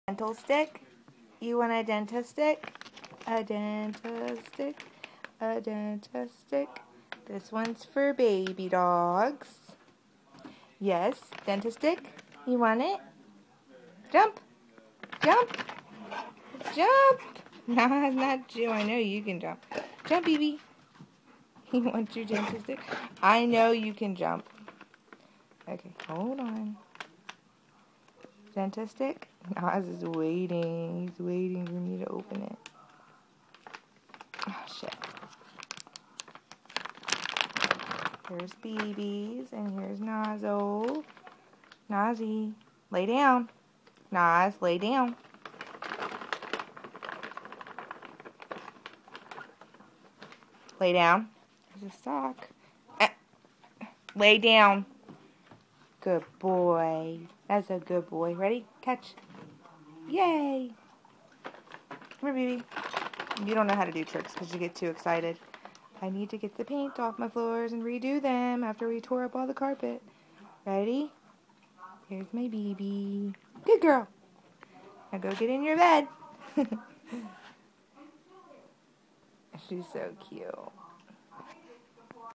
Dental stick? You want a dentist stick? A dentist stick? A dentist stick? This one's for baby dogs. Yes, dentist stick? You want it? Jump! Jump! Jump! Nah, not you. I know you can jump. Jump, baby. You want your dentist stick? I know you can jump. Okay, hold on. Dentist stick? Nas is waiting. He's waiting for me to open it. Oh, shit. Here's BB's and here's Nazo. Nazi, lay down. Naz, lay down. Lay down. There's a sock. Lay down. Good boy. That's a good boy. Ready? Catch. Yay. Come here, baby. You don't know how to do tricks because you get too excited. I need to get the paint off my floors and redo them after we tore up all the carpet. Ready? Here's my baby. Good girl. Now go get in your bed. She's so cute.